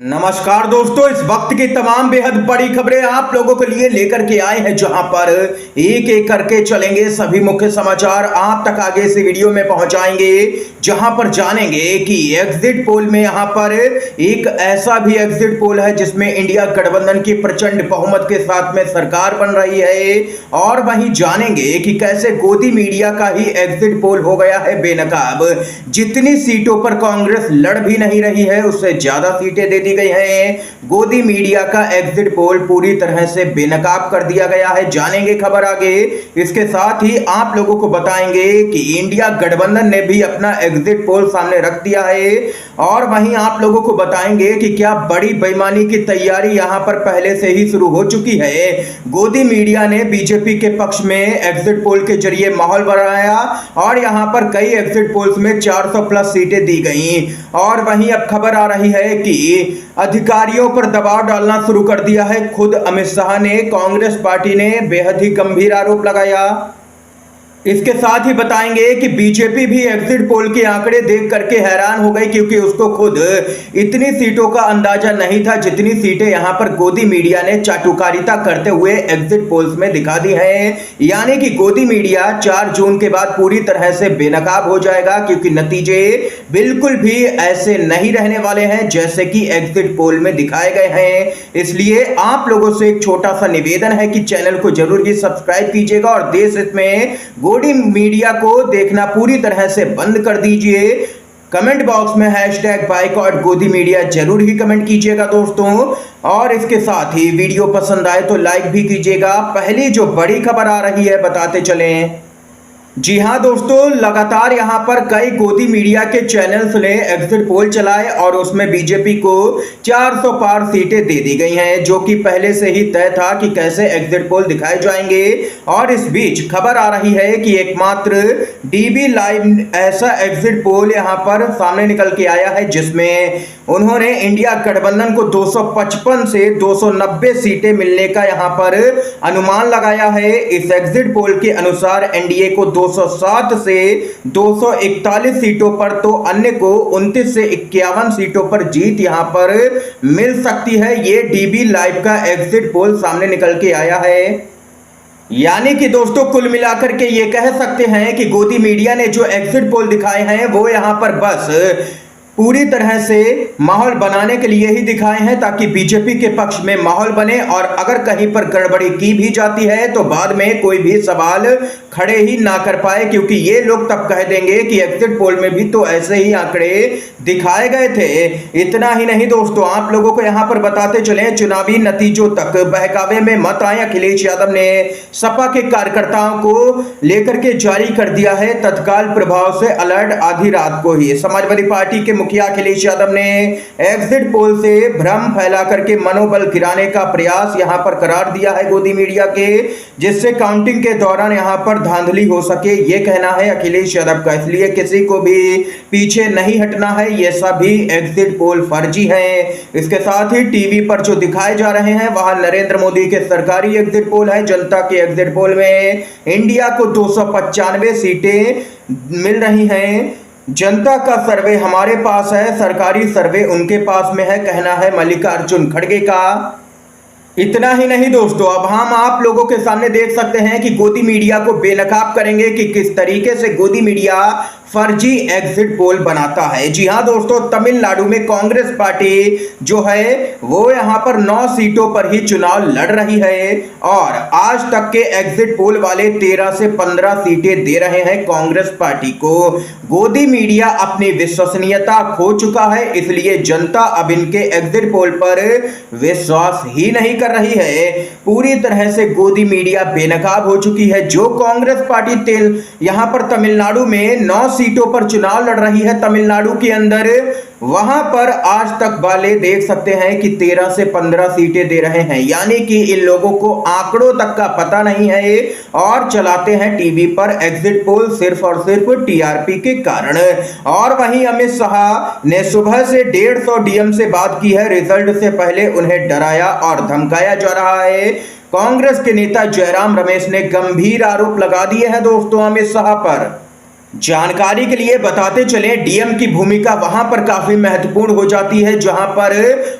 नमस्कार दोस्तों, इस वक्त की तमाम बेहद बड़ी खबरें आप लोगों के लिए लेकर के आए हैं, जहां पर एक एक करके चलेंगे सभी मुख्य समाचार आप तक आगे से वीडियो में पहुंचाएंगे, जहां पर जानेंगे कि एग्जिट पोल में यहां पर एक ऐसा भी एग्जिट पोल है जिसमें इंडिया गठबंधन की प्रचंड बहुमत के साथ में सरकार बन रही है। और वहीं जानेंगे कि कैसे गोदी मीडिया का ही एग्जिट पोल हो गया है बेनकाब। जितनी सीटों पर कांग्रेस लड़ भी नहीं रही है, उससे ज्यादा सीटें दे दी गई हैं। गोदी मीडिया का एग्जिट पोल पूरी तरह से बेनकाब कर दिया गया है, जानेंगे खबर आगे। इसके साथ ही आप लोगों को बताएंगे कि इंडिया गठबंधन ने भी अपना एग्जिट पोल सामने रख दिया है। और वहीं आप लोगों को बताएंगे कि क्या बड़ी बेईमानी की तैयारी यहां पर पहले से ही शुरू हो चुकी है। गोदी मीडिया ने बीजेपी के पक्ष में एग्जिट पोल के जरिए माहौल बनाया और यहां पर कई एग्जिट पोल्स में 400 प्लस सीटें दी गई। और वहीं अब खबर आ रही है कि अधिकारियों पर दबाव डालना शुरू कर दिया है। खुद अमित शाह ने, कांग्रेस पार्टी ने बेहद ही गंभीर आरोप लगाया। इसके साथ ही बताएंगे कि बीजेपी भी एग्जिट पोल के आंकड़े देख करके हैरान हो गई, क्योंकि उसको खुद इतनी सीटों का अंदाजा नहीं था जितनी सीटें यहां पर गोदी मीडिया ने चाटुकारिता करते हुए एग्जिट पोल्स में दिखा दी हैं। यानी कि गोदी मीडिया 4 जून के बाद पूरी तरह से बेनकाब हो जाएगा, क्योंकि नतीजे बिल्कुल भी ऐसे नहीं रहने वाले हैं जैसे कि एग्जिट पोल में दिखाए गए हैं। इसलिए आप लोगों से एक छोटा सा निवेदन है कि चैनल को जरूर ही सब्सक्राइब कीजिएगा और देश हित में गोदी मीडिया को देखना पूरी तरह से बंद कर दीजिए। कमेंट बॉक्स में #बाइकआउट गोदी मीडिया जरूर ही कमेंट कीजिएगा दोस्तों। और इसके साथ ही वीडियो पसंद आए तो लाइक भी कीजिएगा। पहली जो बड़ी खबर आ रही है बताते चलें। जी हां दोस्तों, लगातार यहां पर कई गोदी मीडिया के चैनल्स ने एग्जिट पोल चलाए और उसमें बीजेपी को 400 पार सीटें दे दी गई हैं, जो कि पहले से ही तय था कि कैसे एग्जिट पोल दिखाए जाएंगे। और इस बीच खबर आ रही है कि एकमात्र डीबी लाइव ऐसा एग्जिट पोल यहां पर सामने निकल के आया है जिसमें उन्होंने इंडिया गठबंधन को 255 से 290 सीटें मिलने का यहां पर अनुमान लगाया है। इस एग्जिट पोल के अनुसार एनडीए को 207 से 241 सीटों पर, तो अन्य को 29 से 51 सीटों पर जीत यहां पर मिल सकती है। ये डीबी लाइव का एग्जिट पोल सामने निकल के आया है। यानी कि दोस्तों कुल मिलाकर के ये कह सकते हैं कि गोदी मीडिया ने जो एग्जिट पोल दिखाए हैं वो यहां पर बस पूरी तरह से माहौल बनाने के लिए ही दिखाए हैं, ताकि बीजेपी के पक्ष में माहौल बने और अगर कहीं पर गड़बड़ी की भी जाती है तो बाद में कोई भी सवाल खड़े ही ना कर पाए, क्योंकि ये लोग तब कह देंगे कि एग्जिट पोल में भी तो ऐसे ही आंकड़े दिखाए गए थे। इतना ही नहीं दोस्तों, आप लोगों को यहां पर बताते चले, चुनावी नतीजों तक बहकावे में मत आए। अखिलेश यादव ने सपा के कार्यकर्ताओं को लेकर के जारी कर दिया है तत्काल प्रभाव से अलर्ट। आधी रात को ही समाजवादी पार्टी के मुखिया अखिलेश यादव ने एग्जिट पोल से भ्रम फैला करके मनोबल गिराने का प्रयास यहां पर करार दिया है गोदी मीडिया के, जिससे काउंटिंग के दौरान यहां पर धांधली हो सके, यह कहना है अखिलेश यादव का। इसलिए किसी को भी पीछे नहीं हटना है, ये सभी एग्जिट पोल फर्जी हैं। इसके साथ ही टीवी पर जो दिखाए जा रहे हैं वहां नरेंद्र मोदी के सरकारी एग्जिट पोल है। जनता के एग्जिट पोल में इंडिया को 295 सीटें मिल रही हैं। जनता का सर्वे हमारे पास है, सरकारी सर्वे उनके पास में है, कहना है मल्लिकार्जुन खड़गे का। इतना ही नहीं दोस्तों, अब हम आप लोगों के सामने देख सकते हैं कि गोदी मीडिया को बेनकाब करेंगे कि किस तरीके से गोदी मीडिया फर्जी एग्जिट पोल बनाता है। जी हां दोस्तों, तमिलनाडु में कांग्रेस पार्टी जो है वो यहां पर 9 सीटों पर ही चुनाव लड़ रही है और आज तक के एग्जिट पोल वाले 13 से 15 सीटें दे रहे हैं कांग्रेस पार्टी को। गोदी मीडिया अपनी विश्वसनीयता खो चुका है, इसलिए जनता अब इनके एग्जिट पोल पर विश्वास ही नहीं कर रही है। पूरी तरह से गोदी मीडिया बेनकाब हो चुकी है। जो कांग्रेस पार्टी यहां पर तमिलनाडु में 9 सीटों पर चुनाव लड़ रही है तमिलनाडु के अंदर, वहां पर आज तक वाले देख सकते हैं कि 13 से 15 सीटें दे रहे हैं। यानी कि इन लोगों को आंकड़ों तक का पता नहीं है और चलाते हैं टीवी पर एग्जिट पोल सिर्फ और सिर्फ टीआरपी के कारण। और वहीं अमित शाह ने सुबह से 150 डीएम से बात की है। रिजल्ट से पहले उन्हें डराया और धमकाया जा रहा है। कांग्रेस के नेता जयराम रमेश ने गंभीर आरोप लगा दिए हैं दोस्तों अमित शाह पर। जानकारी के लिए बताते चले, डीएम की भूमिका वहां पर काफी महत्वपूर्ण हो जाती है जहां पर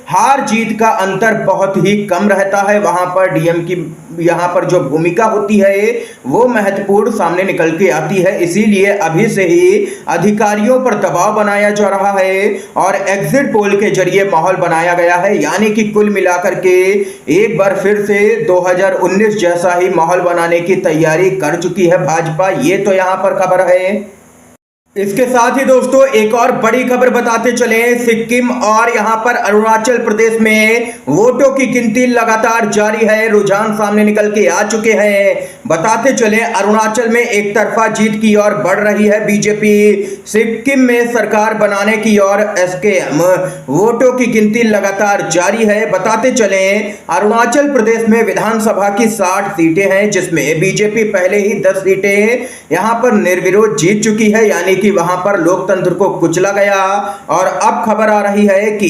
हार जीत का अंतर बहुत ही कम रहता है। वहां पर डीएम की यहां पर जो भूमिका होती है वो महत्वपूर्ण सामने निकल के आती है। इसीलिए अभी से ही अधिकारियों पर दबाव बनाया जा रहा है और एग्जिट पोल के जरिए माहौल बनाया गया है। यानी कि कुल मिलाकर के एक बार फिर से 2019 जैसा ही माहौल बनाने की तैयारी कर चुकी है भाजपा। ये तो यहां पर खबर है। इसके साथ ही दोस्तों एक और बड़ी खबर बताते चले, सिक्किम और यहां पर अरुणाचल प्रदेश में वोटों की गिनती लगातार जारी है। रुझान सामने निकल के आ चुके हैं। बताते चले, अरुणाचल में एक तरफा जीत की ओर बढ़ रही है बीजेपी। सिक्किम में सरकार बनाने की ओर एसकेएम। वोटों की गिनती लगातार जारी है। बताते चले, अरुणाचल प्रदेश में विधानसभा की 60 सीटें हैं जिसमें बीजेपी पहले ही 10 सीटें यहां पर निर्विरोध जीत चुकी है। यानी कि वहां पर लोकतंत्र को कुचला गया और अब खबर आ रही है कि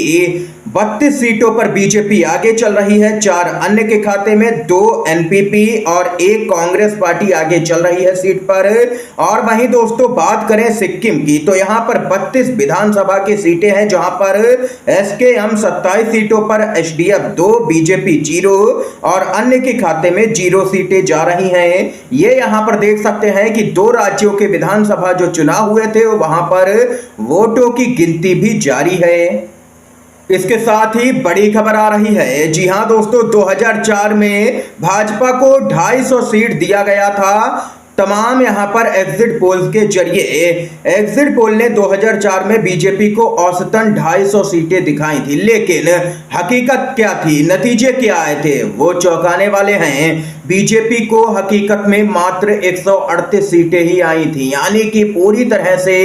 32 सीटों पर बीजेपी आगे चल रही है। 4 अन्य के खाते में, 2 एनपीपी और 1 कांग्रेस पार्टी आगे चल रही है सीट पर। और वहीं दोस्तों बात करें सिक्किम की तो यहां पर 32 विधानसभा की सीटें हैं जहां पर एसकेएम 27 सीटों पर, एसडीएफ 2, बीजेपी 0 और अन्य के खाते में 0 सीटें जा रही हैं। ये यहां पर देख सकते हैं कि 2 राज्यों के विधानसभा जो चुनाव हुए थे वहां पर वोटों की गिनती भी जारी है। इसके साथ ही बड़ी खबर आ रही है। जी हां दोस्तों, 2004 में भाजपा को 250 सीट दिया गया था तमाम यहां पर एग्जिट पोल्स के जरिए। एग्जिट पोल ने 2004 में बीजेपी को औसतन 250 सीटें दिखाई थी, लेकिन हकीकत क्या थी, नतीजे क्या आए थे, वो चौंकाने वाले हैं। बीजेपी को हकीकत में मात्र 138 सीटें ही आई थी। यानी कि पूरी तरह से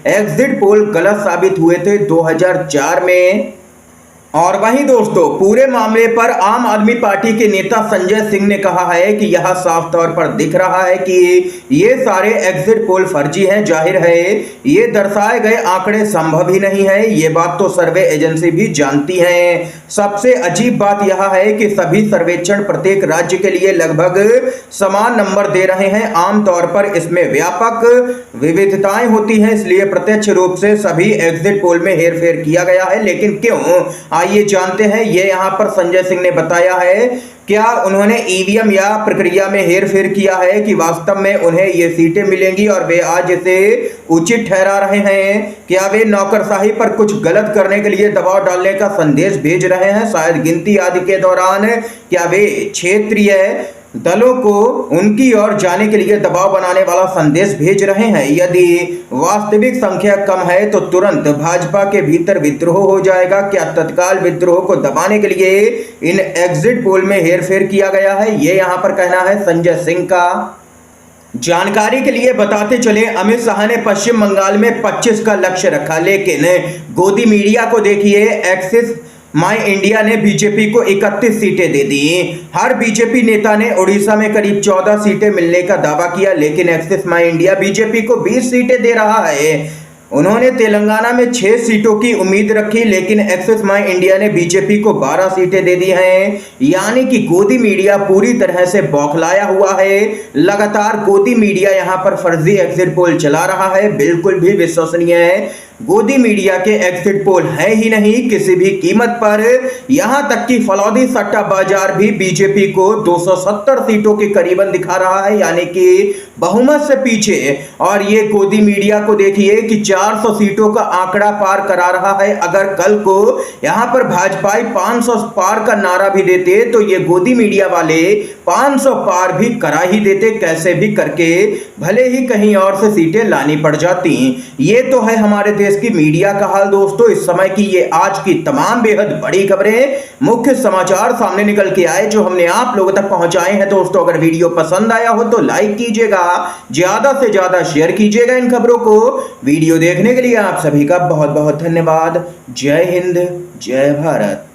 एग्जिट पोल गलत साबित हुए थे 2004 में। और वहीं दोस्तों पूरे मामले पर आम आदमी पार्टी के नेता संजय सिंह ने कहा है कि यह साफ तौर पर दिख रहा है कि ये सारे एग्जिट पोल फर्जी हैं। जाहिर है ये दर्शाए गए आंकड़े संभव ही नहीं है। ये बात तो सर्वे एजेंसी भी जानती हैं। सबसे अजीब बात यह है कि सभी सर्वेक्षण प्रत्येक राज्य के लिए लगभग समान नंबर दे रहे हैं। आमतौर पर इसमें व्यापक विविधताएं होती हैं, इसलिए प्रत्यक्ष रूप से सभी एग्जिट पोल में हेरफेर किया गया है। लेकिन क्यों, आइए जानते हैं। ये यहां पर संजय सिंह ने बताया है। क्या उन्होंने ईवीएम या प्रक्रिया में हेरफेर किया है कि वास्तव में उन्हें ये सीटें मिलेंगी और वे आज इसे उचित ठहरा रहे हैं? क्या वे नौकरशाही पर कुछ गलत करने के लिए दबाव डालने का संदेश भेज रहे हैं? शायद गिनती आदि के दौरान क्या वे क्षेत्रीय दलों को उनकी ओर जाने के लिए दबाव बनाने वाला संदेश भेज रहे हैं? यदि वास्तविक संख्या कम है तो तुरंत भाजपा के भीतर विद्रोह हो जाएगा। क्या तत्काल विद्रोह को दबाने के लिए इन एग्जिट पोल में हेरफेर किया गया है? ये यहां पर कहना है संजय सिंह का। जानकारी के लिए बताते चले, अमित शाह ने पश्चिम बंगाल में 25 का लक्ष्य रखा, लेकिन गोदी मीडिया को देखिए। एक्सिस माई इंडिया ने बीजेपी को 31 सीटें दे दी। हर बीजेपी नेता ने उड़ीसा में करीब 14 सीटें मिलने का दावा किया, लेकिन एक्सिस माई इंडिया बीजेपी को 20 सीटें दे रहा है। उन्होंने तेलंगाना में 6 सीटों की उम्मीद रखी, लेकिन एक्सिस माई इंडिया ने बीजेपी को 12 सीटें दे दी हैं। यानी कि गोदी मीडिया पूरी तरह से बौखलाया हुआ है। लगातार गोदी मीडिया यहां पर फर्जी एग्जिट पोल चला रहा है, बिल्कुल भी विश्वसनीय है गोदी मीडिया के एग्जिट पोल है ही नहीं किसी भी कीमत पर। यहां तक कि फलौदी सट्टा बाजार भी बीजेपी को 270 सीटों के करीबन दिखा रहा है, यानी कि बहुमत से पीछे। और ये गोदी मीडिया को देखिए कि 400 सीटों का आंकड़ा पार करा रहा है। अगर कल को यहां पर भाजपा 500 पार का नारा भी देते तो ये गोदी मीडिया वाले 500 पार भी करा ही देते, कैसे भी करके, भले ही कहीं और से सीटें लानी पड़ जाती। ये तो है हमारे देश की मीडिया का हाल दोस्तों। इस समय की ये आज की तमाम बेहद बड़ी खबरें, मुख्य समाचार सामने निकल के आए जो हमने आप लोगों तक पहुंचाए हैं। दोस्तों अगर वीडियो पसंद आया हो तो लाइक कीजिएगा, ज्यादा से ज्यादा शेयर कीजिएगा इन खबरों को। वीडियो देखने के लिए आप सभी का बहुत बहुत धन्यवाद। जय हिंद, जय भारत।